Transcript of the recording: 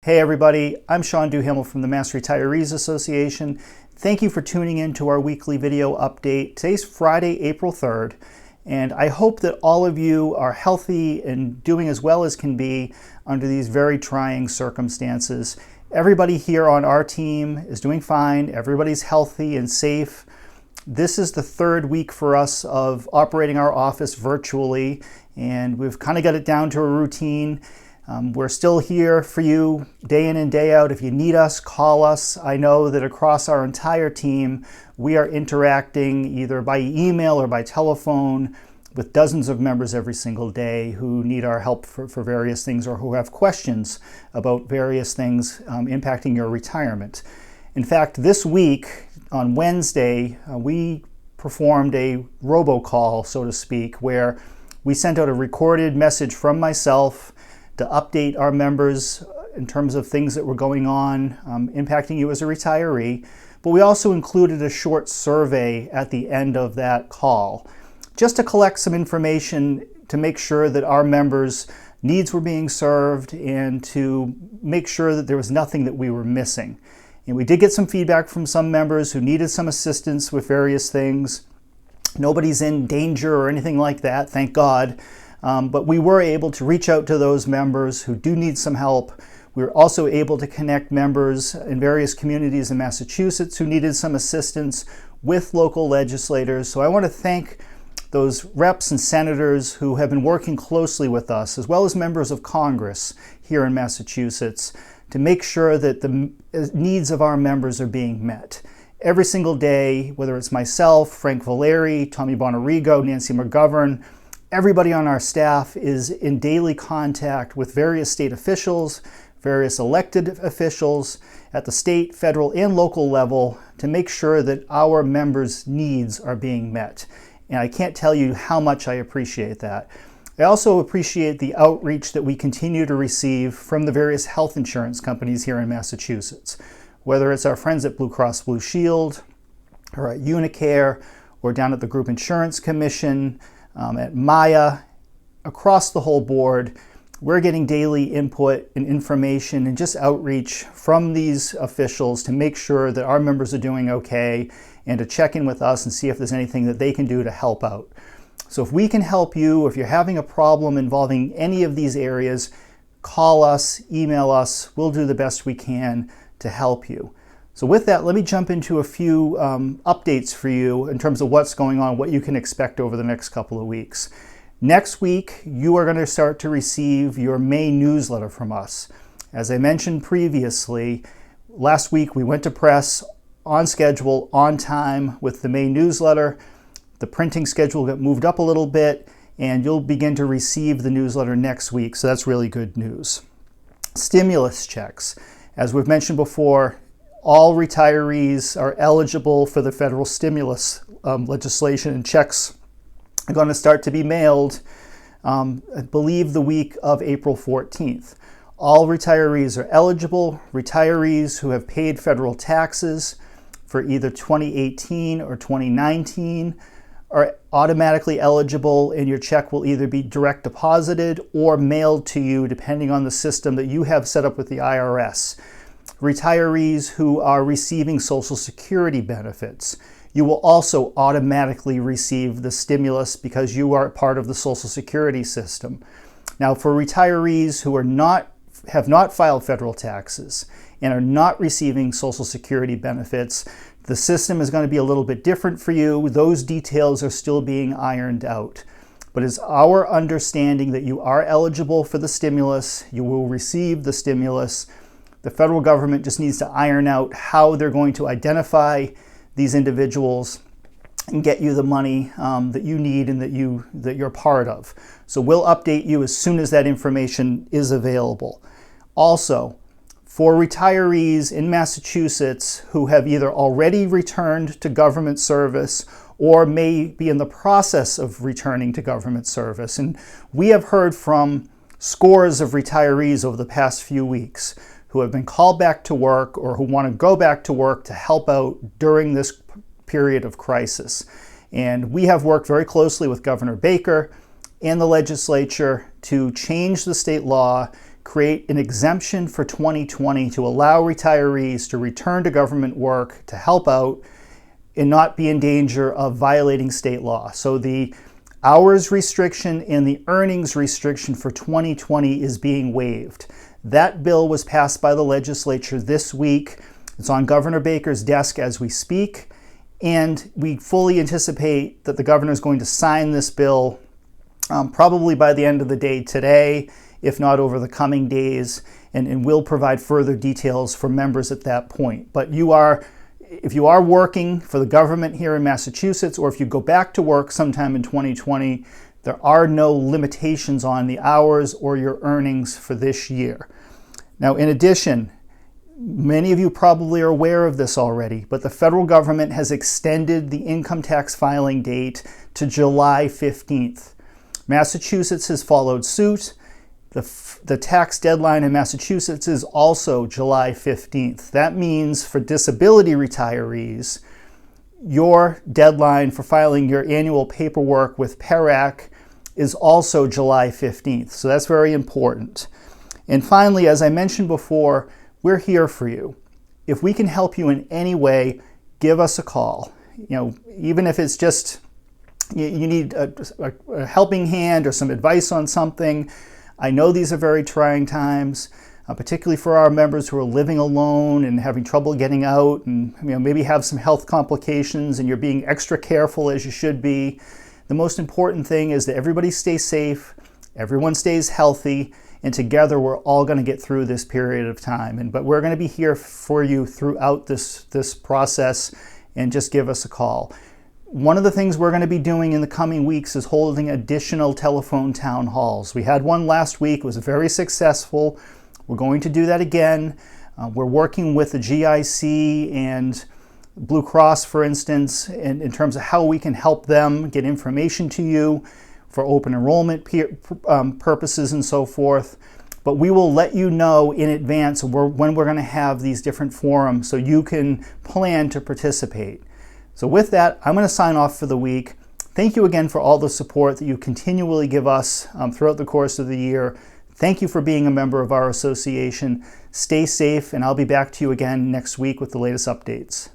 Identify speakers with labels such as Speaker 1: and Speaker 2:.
Speaker 1: Hey everybody, I'm Sean Duhamel from the Mass Retirees Association. Thank you for tuning in to our weekly video update. Today's Friday, April 3rd, and I hope that all of you are healthy and doing as well as can be under these very trying circumstances. Everybody here on our team is doing fine. Everybody's healthy and safe. This is the third week for us of operating our office virtually, and we've kind of got it down to a routine. We're still here for you day in and day out. If you need us, call us. I know that across our entire team, we are interacting either by email or by telephone with dozens of members every single day who need our help for various things or who have questions about various things impacting your retirement. In fact, this week on Wednesday, we performed a robocall, so to speak, where we sent out a recorded message from myself to update our members in terms of things that were going on impacting you as a retiree. But we also included a short survey at the end of that call, just to collect some information to make sure that our members' needs were being served and to make sure that there was nothing that we were missing. And we did get some feedback from some members who needed some assistance with various things. Nobody's in danger or anything like that, thank God. But we were able to reach out to those members who do need some help. We were also able to connect members in various communities in Massachusetts who needed some assistance with local legislators. So I want to thank those reps and senators who have been working closely with us, as well as members of Congress here in Massachusetts, to make sure that the needs of our members are being met. Every single day, whether it's myself, Frank Valeri, Tommy Bonarigo, Nancy McGovern, everybody on our staff is in daily contact with various state officials, various elected officials at the state, federal, and local level to make sure that our members' needs are being met. And I can't tell you how much I appreciate that. I also appreciate the outreach that we continue to receive from the various health insurance companies here in Massachusetts, whether it's our friends at Blue Cross Blue Shield, or at Unicare, or down at the Group Insurance Commission, at Maya, across the whole board. We're getting daily input and information and just outreach from these officials to make sure that our members are doing okay and to check in with us and see if there's anything that they can do to help out. So if we can help you, if you're having a problem involving any of these areas, call us, email us. We'll do the best we can to help you. So with that, let me jump into a few updates for you in terms of what's going on, what you can expect over the next couple of weeks. Next week, you are going to start to receive your May newsletter from us. As I mentioned previously, last week we went to press on schedule, on time with the May newsletter. The printing schedule got moved up a little bit, and you'll begin to receive the newsletter next week, so that's really good news. Stimulus checks. As we've mentioned before, all retirees are eligible for the federal stimulus legislation, and checks are going to start to be mailed, I believe, the week of April 14th. All retirees are eligible. Retirees who have paid federal taxes for either 2018 or 2019 are automatically eligible, and your check will either be direct deposited or mailed to you depending on the system that you have set up with the IRS. Retirees who are receiving Social Security benefits, you will also automatically receive the stimulus because you are part of the Social Security system. Now, for retirees who have not filed federal taxes and are not receiving Social Security benefits, the system is going to be a little bit different for you. Those details are still being ironed out. But it's our understanding that you are eligible for the stimulus. You will receive the stimulus. The federal government just needs to iron out how they're going to identify these individuals and get you the money that you need and that you're part of. So we'll update you as soon as that information is available. Also, for retirees in Massachusetts who have either already returned to government service or may be in the process of returning to government service, and we have heard from scores of retirees over the past few weeks who have been called back to work or who want to go back to work to help out during this period of crisis. And we have worked very closely with Governor Baker and the legislature to change the state law, create an exemption for 2020 to allow retirees to return to government work to help out and not be in danger of violating state law. So the hours restriction and the earnings restriction for 2020 is being waived. That bill was passed by the legislature this week. It's on Governor Baker's desk as we speak, and we fully anticipate that the governor is going to sign this bill probably by the end of the day today, if not over the coming days, and we'll provide further details for members at that point. But if you are working for the government here in Massachusetts, or if you go back to work sometime in 2020, there are no limitations on the hours or your earnings for this year. Now, in addition, many of you probably are aware of this already, but the federal government has extended the income tax filing date to July 15th. Massachusetts has followed suit. The tax deadline in Massachusetts is also July 15th. That means for disability retirees, your deadline for filing your annual paperwork with PERAC is also July 15th. So that's very important. And finally, as I mentioned before, we're here for you. If we can help you in any way, give us a call. Even if it's just you need a helping hand or some advice on something. I know these are very trying times, particularly for our members who are living alone and having trouble getting out, and maybe have some health complications, and you're being extra careful as you should be. The most important thing is that everybody stays safe, everyone stays healthy, and together we're all going to get through this period of time. But we're going to be here for you throughout this process, and just give us a call. One of the things we're going to be doing in the coming weeks is holding additional telephone town halls. We had one last week. It was very successful. We're going to do that again. We're working with the GIC and Blue Cross, for instance, in terms of how we can help them get information to you for open enrollment purposes and so forth. But we will let you know in advance when we're going to have these different forums so you can plan to participate. So with that, I'm going to sign off for the week. Thank you again for all the support that you continually give us throughout the course of the year. Thank you for being a member of our association. Stay safe, and I'll be back to you again next week with the latest updates.